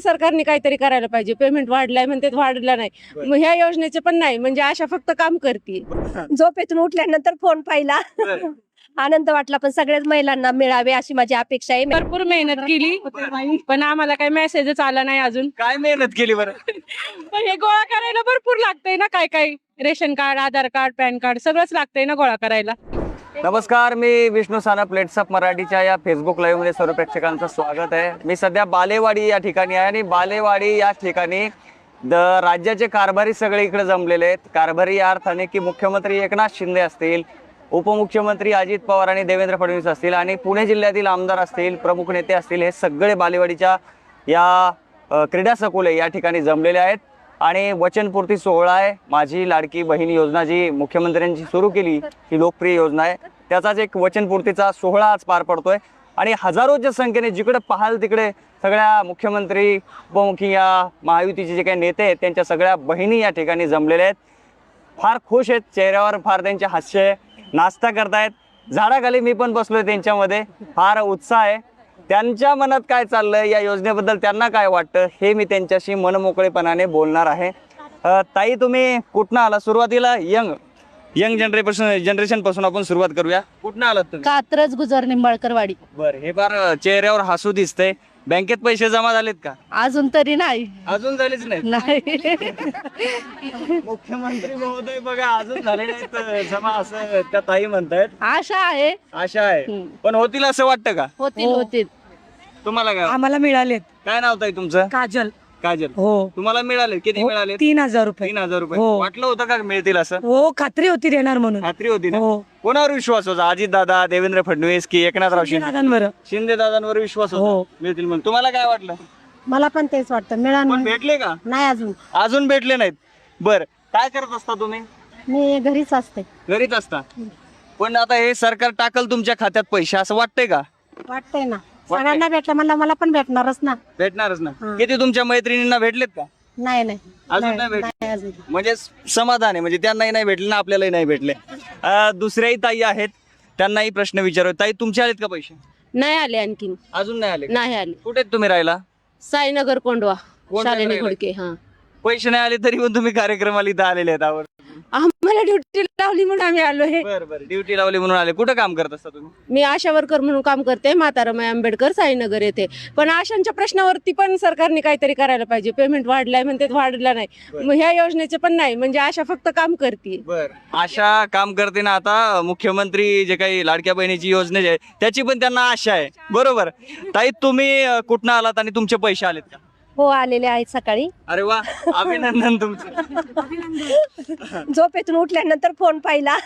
सरकारने काहीतरी करायला पाहिजे. पेमेंट वाढलाय म्हणते, वाढला नाही. मग ह्या योजनेचे पण नाही, म्हणजे आशा फक्त काम करते. झोपेतून उठल्यानंतर फोन पाहिला, आनंद वाटला. पण सगळ्याच महिलांना मिळावे अशी माझी अपेक्षा आहे. भरपूर मेहनत केली, पण आम्हाला काही मेसेजच आला नाही अजून. काय मेहनत केली बरं? पण हे गोळा करायला भरपूर लागतंय ना, काय काय रेशन कार्ड, आधार कार्ड, पॅन कार्ड सगळंच लागतंय ना गोळा करायला. नमस्कार, मी विष्णू सानप, प्लेट्स ऑफ मराठीच्या या फेसबुक लाईव्ह मध्ये सर्व प्रेक्षकांचं स्वागत आहे. मी सध्या बालेवाडी या ठिकाणी आहे आणि बालेवाडी या ठिकाणी राज्याचे कारभारी सगळे इकडे जमलेले आहेत. कारभारी या अर्थाने की मुख्यमंत्री एकनाथ शिंदे असतील, उपमुख्यमंत्री अजित पवार आणि देवेंद्र फडणवीस असतील आणि पुणे जिल्ह्यातील आमदार असतील, प्रमुख नेते असतील, हे सगळे बालेवाडीच्या या क्रीडा सकोले या ठिकाणी जमलेले आहेत. आणि वचनपूर्ती सोहळा आहे. माझी लाडकी बहीण योजना जी मुख्यमंत्र्यांची सुरू केली, ही लोकप्रिय योजना आहे, त्याचाच एक वचनपूर्तीचा सोहळा आज पार पडतोय. आणि हजारोच्या संख्येने जिकडे पाहाल तिकडे सगळ्या मुख्यमंत्री, उपमुख्य या महायुतीचे जे काही नेते आहेत त्यांच्या सगळ्या बहिणी या ठिकाणी जमलेल्या आहेत. फार खुश आहेत, चेहऱ्यावर फार त्यांचे हास्य आहे, नाश्ता करतायत. झाडाखाली मी पण बसलोय त्यांच्यामध्ये. फार उत्साह आहे. त्यांच्या मनात काय चाललंय, या योजनेबद्दल त्यांना काय वाटतं, हे मी त्यांच्याशी मनमोकळेपणाने बोलणार आहे. ताई, तुम्ही कुठनं आला? सुरुवातीला यंग जनरेशन पासून आपण सुरुवात करूया. कुठनं आलात तुम्ही? कात्रज, गुजर, निंबाळकरवाडी. बरं, हे फार चेहऱ्यावर हसू दिसतंय. बँकेत पैसे जमा झालेत का? अजून तरी नाही. अजून झालेच नाही. मुख्यमंत्री महोदय बघा, अजून झाले नाहीत जमा, असं त्या ताई म्हणतायत. आशा आहे. आशा आहे, पण होतील असं वाटतं का? होतील. तुम्हाला काय? आम्हाला मिळालेत. काय नाव ताई तुमचं? काजल. काजल. हो. तुम्हाला मिळाले? किती मिळाले? 3,000 रुपये. 3,000 रुपये. हो. वाटलं होतं का मिळतील असं? हो, खात्री होती देणार म्हणून. खात्री होती ना? हो. कोणावर विश्वास होता? अजित दादा, देवेंद्र फडणवीस की एकनाथराव शिंदे? दादांवर. शिंदे दादांवर विश्वास होता हो. मिळतील म्हणून. तुम्हाला काय वाटलं? मला पण तेच वाटतं. मिळालं पण भेटले का? नाही अजून. अजून भेटले नाहीत. बर, काय करत असता तुम्ही? मी घरीच असते. घरीच असता. पण आता हे सरकार टाकल तुमच्या खात्यात पैसे, असं वाटतंय का? वाटतंय ना. सगळ्यांना भेटलं म्हणलं मला पण भेटणारच ना. भेटणारच ना. किती तुमच्या मैत्रिणींना भेटलेत का? नाही. अजून नाही भेटले. नाही अजून. म्हणजे समाधान आहे, म्हणजे त्यांनाही नाही भेटले ना आपल्यालाही नाही भेटले. दुसऱ्याही ताई आहेत, त्यांनाही प्रश्न विचारू. ताई, तुमचे आलेत का पैसे? नाही आले आणखीन. अजून नाही आले? नाही आले. कुठे आहेत तुम्ही राहिला? साईनगर, कोंडवा, शालिनी राहिला? घोडके. हा, पैसे नाही आले तरी पण तुम्ही कार्यक्रमाला इथं आलेले आहेत. आवड. आम्हाला ड्युटी लावली म्हणून आम्ही आलो. हे बरं बरं, ड्युटी लावली म्हणून आले. कुठं काम करत असता तुम्ही? मी आशा वर्कर म्हणून काम करते, म्हातारामाई आंबेडकर, साईनगर येथे. पण आशांच्या प्रश्नावरती पण सरकारने काहीतरी करायला पाहिजे. पेमेंट वाढलाय म्हणते, वाढला नाही. मग ह्या योजनेचे पण नाही, म्हणजे आशा फक्त काम करते. बरं, आशा काम करते ना. आता मुख्यमंत्री जे काही लाडक्या बहिणीची योजना आहे त्याची पण त्यांना आशा आहे. बरोबर. ताई, तुम्ही कुठनं आलात आणि तुमचे पैसे आलेत का? हो, आलेले आहेत सकाळी. अरे वा, अभिनंदन तुमचं. झोपेतून उठल्यानंतर फोन पाहिला,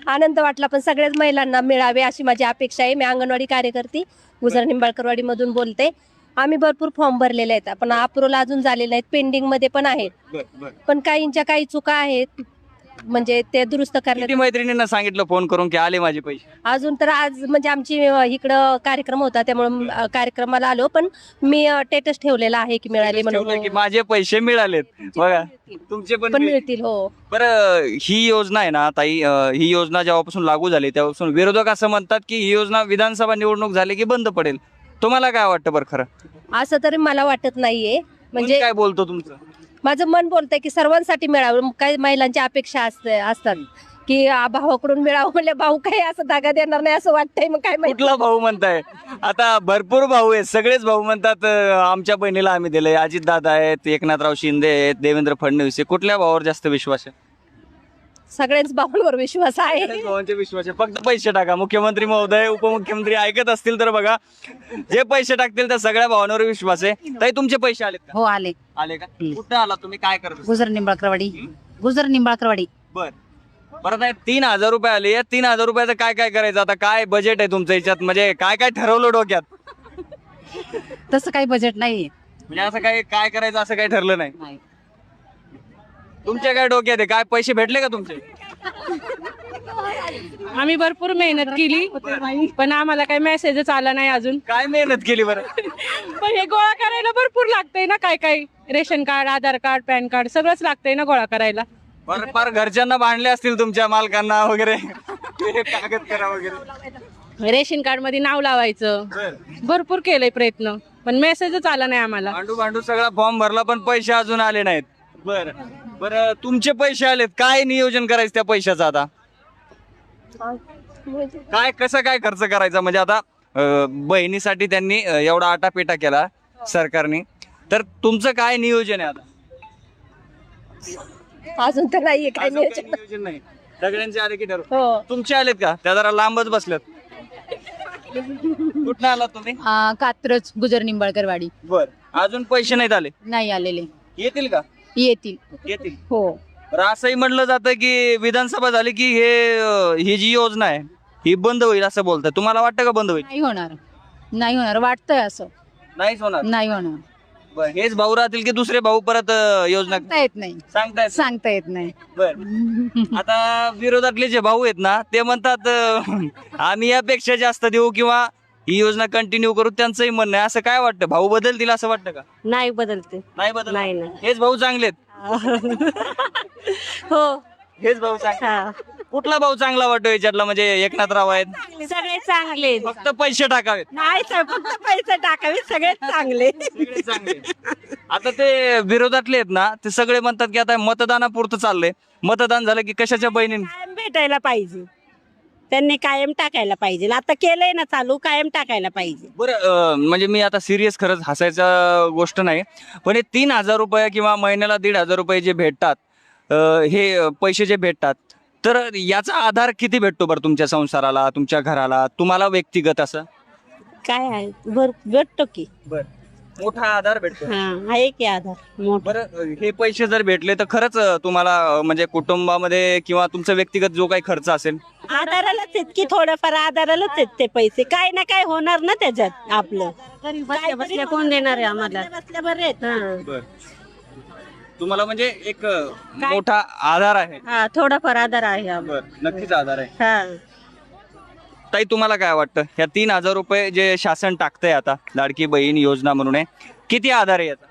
आनंद वाटला. पण सगळ्याच महिलांना मिळावे अशी माझी अपेक्षा आहे. मी अंगणवाडी कार्यकर्ती गुजर निंबाळकरवाडी मधून बोलते. आम्ही भरपूर फॉर्म भरलेले आहेत, पण अप्रूव्हल अजून झालेले आहेत, पेंडिंग मध्ये पण आहेत. पण काहींच्या काही चुका आहेत, म्हणजे ते दुरुस्त करण्यात. किती मैत्रिणींना सांगितलं फोन करून की आले माझे पैसे? अजून तर आज म्हणजे आमची इकडं कार्यक्रम होता, त्यामुळे कार्यक्रमाला आलो. पण मी स्टेटस ठेवलेला आहे की मिळाले ठेवलं की म्हणून. माझे पैसे मिळालेत. बघा, तुमचे पण मिळतील. हो. बरं, ही योजना आहे ना ताई, ही योजना जेव्हापासून लागू झाली तेव्हापासून विरोधक असं म्हणतात की ही योजना विधानसभा निवडणूक झाली की बंद पडेल. तुम्हाला काय वाटतं बरं खरं? असं तरी मला वाटत नाहीये. म्हणजे काय बोलतो तुमचं? माझं मन बोलतंय की सर्वांसाठी मिळावं. काही महिलांची अपेक्षा असतात की भावाकडून मिळावं. म्हणजे भाऊ काही असं धागा देणार नाही असं वाटतंय. मग काय माहिती. कुठला भाऊ म्हणताय? आता भरपूर भाऊ आहेत, सगळेच भाऊ म्हणतात आमच्या बहिणीला आम्ही दिलंय. अजित दादा आहेत, एकनाथराव शिंदे आहेत, देवेंद्र फडणवीस आहे. कुठल्या भावावर जास्त विश्वास आहे? सगळ्याच भावांवर विश्वास आहे. सगळ्याच भावांचे विश्वास आहे. फक्त पैसे टाका. मुख्यमंत्री महोदय, उपमुख्यमंत्री ऐकत असतील तर बघा, जे पैसे टाकतील त्या सगळ्या भावांवर विश्वास आहे. ताई, तुमचे पैसे आलेत का? हो, आले. आले का? कुठं आला तुम्ही? काय करत? गुजर निंबाळकरवाडी. गुजर निंबाळकरवाडी. बर, परत आहे. 3,000 रुपये आले. या 3,000 रुपयाचं काय काय करायचं आता? काय बजेट आहे तुमचं याच्यात? म्हणजे काय काय ठरवलं डोक्यात? तसं काही बजेट नाही. म्हणजे असं काय करायचं असं काही ठरलं नाही. तुमच्या काय डोक्यात आहे? काय पैसे भेटले का तुमचे? आम्ही भरपूर मेहनत केली, पण आम्हाला काही मेसेजच आला नाही अजून. काय मेहनत केली बरं? पण हे गोळा करायला भरपूर लागतंय ना, काय काय रेशन कार्ड, आधार कार्ड, पॅन कार्ड सगळंच लागतंय ना गोळा करायला. फार घरच्यांना बांधले असतील तुमच्या मालकांना वगैरे कागद करा वगैरे. रेशन कार्ड मध्ये नाव लावायचं, भरपूर केलंय प्रयत्न. पण मेसेजच आला नाही आम्हाला. भांडू सगळा फॉर्म भरला पण पैसे अजून आले नाहीत. बरं तुमचे पैसे आलेत, काय नियोजन करायचं त्या पैशाचं आता? काय कसं काय खर्च करायचा म्हणजे आता बहिणीसाठी त्यांनी एवढा आटापिटा केला सरकारने, तर तुमचं काय नियोजन आहे आता? अजून तर नाहीये काय अजून काही नियोजन. नियोजन नाही. सगळ्यांचे आले की ठरव. हो. तुमचे आलेत का? त्या जरा लांबच बसल्यात. कुठं आलात तुम्ही? कात्रज गुजर निंबाळकर वाडी. बर अजून पैसे नाहीत आले, नाही आलेले, येतील का? येतील. येतील. हो. तर असंही म्हणलं जातं की विधानसभा झाली की ही जी योजना आहे ही बंद होईल असं बोलतात. तुम्हाला वाटतं का बंद होईल? नाही होणार, नाही होणार, वाटतंय असं. नाहीच होणार. नाही होणार, बरं, हेच भाऊ राहतील की दुसरे भाऊ परत योजना सांगता येत नाही, सांगतायत? सांगता येत नाही. बर आता विरोधातले जे भाऊ आहेत ना ते म्हणतात आम्ही यापेक्षा जास्त देऊ किंवा ही योजना कंटिन्यू करू, त्यांचंही म्हणणं आहे. असं काय वाटतं, भाऊ बदलतील असं वाटतं का? नाही बदलते. नाही बदल. नाही ना. हेच भाऊ चांगलेत. हो. हेच भाऊ चांगले. कुठला भाऊ चांगला वाटतो याच्यातला? म्हणजे एकनाथराव आहेत, सगळे चांगले. फक्त पैसे टाकावेत. नाही फक्त पैसे टाकावे, सगळे चांगले. सगळे चांगले. आता ते विरोधातले आहेत ना ते सगळे म्हणतात की आता मतदानापुरतं चाललंय, मतदान झालं की कशाच्या बहिणी. कायम भेटायला पाहिजे, त्यांनी कायम टाकायला पाहिजे. आता केलंय ना चालू, कायम टाकायला पाहिजे. बरं म्हणजे मी आता सिरियस खरंच हसायचा गोष्ट नाही, पण हे 3,000 रुपये किंवा महिन्याला 1,500 रुपये जे भेटतात, हे पैसे जे भेटतात, तर याचा आधार किती भेटतो बरं तुमच्या संसाराला, तुमच्या घराला, तुम्हाला व्यक्तिगत असं? काय आहे भेटतो की. बरं मोठा आधार भेटतो. आहे की आधार मोठा. बरं हे पैसे जर भेटले तर खरंच तुम्हाला म्हणजे कुटुंबामध्ये किंवा तुमचा व्यक्तिगत जो काही खर्च असेल आधारालाच आहेत की, थोडंफार आधारालाच आहेत ते पैसे. काय ना काय होणार ना त्याच्यात आपलं. बसल्या बसल्या कोण देणार आहे आम्हाला? बसल्या बरे आहेत. तुम्हाला म्हणजे एक मोठा आधार आहे. हा, थोडाफार आधार आहे आम्हाला. नक्कीच आधार आहे. हा. ताई तुम्हाला काय वाटतं, ह्या 3,000 रुपये जे शासन टाकतंय आता लाडकी बहीण योजना म्हणून आहे, किती आधार आहे याचा?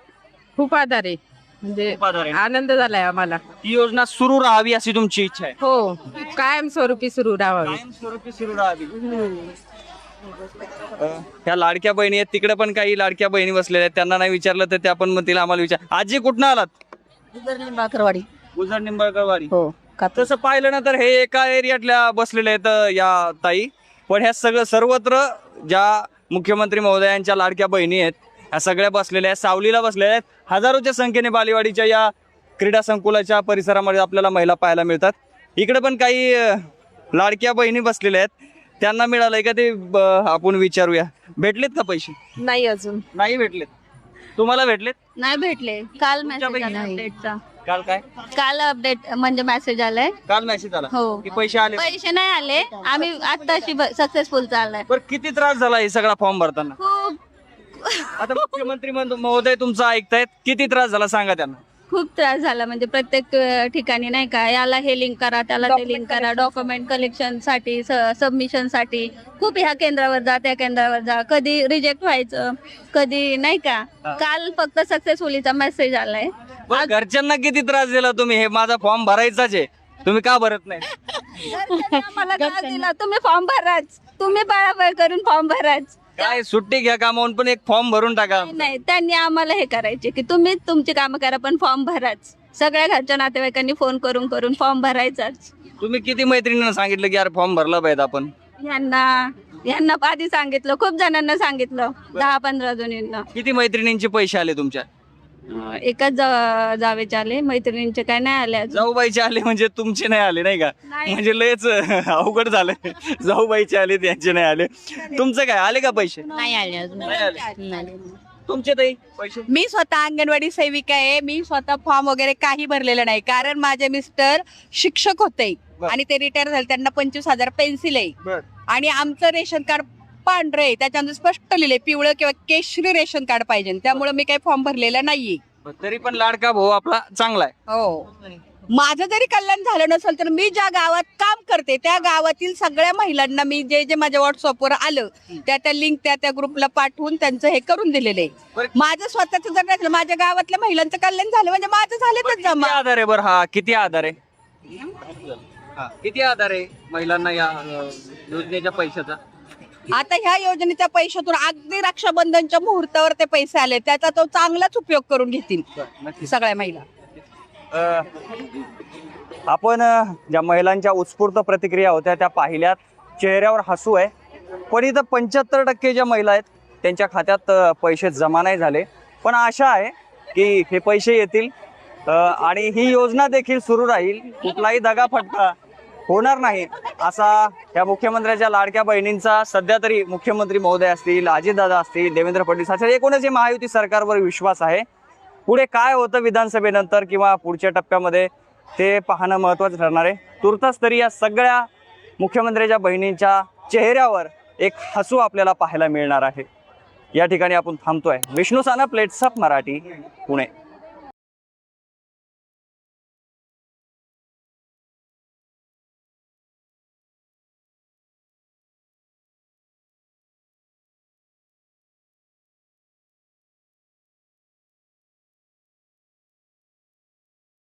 खूप आधार आहे, म्हणजे खूप आधार आहे. आनंद झालाय आम्हाला. ही योजना सुरू राहावी अशी तुमची इच्छा आहे? हो, कायमस्वरूपी सुरू राहावी. कायमस्वरूपी सुरू राहावी. ह्या लाडक्या बहिणी आहेत, तिकडे पण काही लाडक्या बहिणी बसलेल्या आहेत, त्यांना नाही विचारलं तर त्या पण म्हणतील आम्हाला विचार. आजी कुठनं आलात? गुजर निंबाळकर वाडी. गुजर निंबाळकर वाडी. हो. तसं पाहिलं ना तर हे एका एरियातल्या बसलेल्या आहेत या ताई, पण ह्या सर्वत्र ज्या मुख्यमंत्री महोदयांच्या लाडक्या बहिणी आहेत ह्या सगळ्या बसलेल्या आहेत, सावलीला बसलेल्या आहेत. हजारोच्या संख्येने बालेवाडीच्या या क्रीडा संकुलाच्या परिसरामध्ये आपल्याला महिला पाहायला मिळतात. इकडे पण काही लाडक्या बहिणी बसलेल्या आहेत, त्यांना मिळालंय का ते आपण विचारूया. भेटलेत का पैसे? नाही अजून. नाही भेटलेत. तुम्हाला भेटलेत? नाही भेटले. काल तुमच्या मेसेज आला पैकी? अपडेटचा. काल काय? काल अपडेट म्हणजे मेसेज आलाय. काल मेसेज आला हो. की पैसे आले? पैसे नाही आले, आम्ही आताशी सक्सेसफुल चाललाय. बरं किती त्रास झाला हे सगळा फॉर्म भरताना? खूप आता मुख्यमंत्री महोदय तुमचं ऐकतायत, किती त्रास झाला सांगा त्यांना. खूप त्रास झाला, म्हणजे प्रत्येक ठिकाणी नाही का, याला हे लिंक करा, त्याला ते लिंक करा, डॉक्युमेंट कलेक्शन साठी, सबमिशन साठी. खूप ह्या केंद्रावर जा, त्या केंद्रावर जा, कधी रिजेक्ट व्हायचं, कधी नाही का. काल फक्त सक्सेसफुलीचा मेसेज आलाय. बरं, घरच्यांना किती त्रास दिला तुम्ही? हे माझा फॉर्म भरायचाच आहे, तुम्ही का भरत नाही? मला त्रास दिला, तुम्ही फॉर्म भराच, तुम्ही बळाबळ करून फॉर्म भराच. काय सुट्टी घ्या कामावून पण एक फॉर्म भरून टाका. नाही, त्यांनी आम्हाला हे करायचे की तुम्ही तुमची कामं करा पण फॉर्म भराच. सगळ्या घरच्या नातेवाईकांनी फोन करून करून फॉर्म भरायचाच. तुम्ही किती मैत्रिणींना सांगितलं की यार फॉर्म भरला पाहिजे आपण? यांना आधी सांगितलं, खूप जणांना सांगितलं, 10-15 जणींना. किती मैत्रिणींचे पैसे आले तुमच्या? एकाच जावेचे आले, मैत्रिणींचे काय नाही आले अजून. जाऊबाईचे आले म्हणजे तुमचे नाही आले नाही का? म्हणजे लयच अवघड झालं. जाऊबाईचे आले त्यांचे नाही आले. तुमचं काय आले का पैसे? नाही आले अजून. नाही आले. तुमचे ताई पैसे? मी स्वतः अंगणवाडी सेविका आहे. मी स्वतः फॉर्म वगैरे काही भरलेलं नाही, कारण माझे मिस्टर शिक्षक होते आणि ते रिटायर झाले. त्यांना 25,000 पेन्सिल आहे आणि आमचं रेशन कार्ड पांढरं आहे, त्याच्यानंतर स्पष्ट लिहिले पिवळं किंवा केशरी रेशन कार्ड पाहिजे, त्यामुळे मी काही फॉर्म भरलेला नाहीये. तरी पण लाडका भाऊ आपला चांगला आहे. हो, माझं जरी कल्याण झालं नसेल तर मी ज्या गावात काम करते त्या गावातील सगळ्या महिलांना मी जे जे माझ्या व्हॉट्सअपवर आलं त्या लिंक त्या ग्रुपला पाठवून त्यांचं हे करून दिलेलं आहे. माझं स्वतःच जर नसलं, माझ्या गावातल्या महिलांचं कल्याण झालं म्हणजे माझं झालं तर किती जमा. आधार आहे बरं? हा किती आधार आहे? किती आधार आहे महिलांना या योजनेच्या पैशाचा? आता ह्या योजनेच्या पैशातून अगदी रक्षाबंधनच्या मुहूर्तावर ते पैसे आले, त्याचा तो चांगलाच उपयोग करून घेतील सगळ्या महिला. आपण ज्या महिलांच्या उत्स्फूर्त प्रतिक्रिया होत्या त्या पाहिल्यात. चेहऱ्यावर हसू आहे, पण इथं 75% ज्या महिला आहेत त्यांच्या खात्यात पैसे जमा नाही झाले. पण आशा आहे की हे पैसे येतील आणि ही योजना देखील सुरू राहील. कुठलाही दगाफटका होणार नाही असा या मुख्यमंत्र्यांच्या लाडक्या बहिणींचा सध्या तरी मुख्यमंत्री महोदय असतील, अजितदादा असतील, देवेंद्र फडणवीस असतील, एकूणच महायुती सरकारवर विश्वास आहे. पुढे काय होतं विधानसभेनंतर किंवा पुढच्या टप्प्यामध्ये ते पाहणं महत्त्वाचं ठरणार आहे. तुर्तास तरी या सगळ्या मुख्यमंत्र्यांच्या बहिणींच्या चेहऱ्यावर एक हसू आपल्याला पाहायला मिळणार आहे. या ठिकाणी आपण थांबतोय. Vishnu Sanap, plates up Marathi, Pune.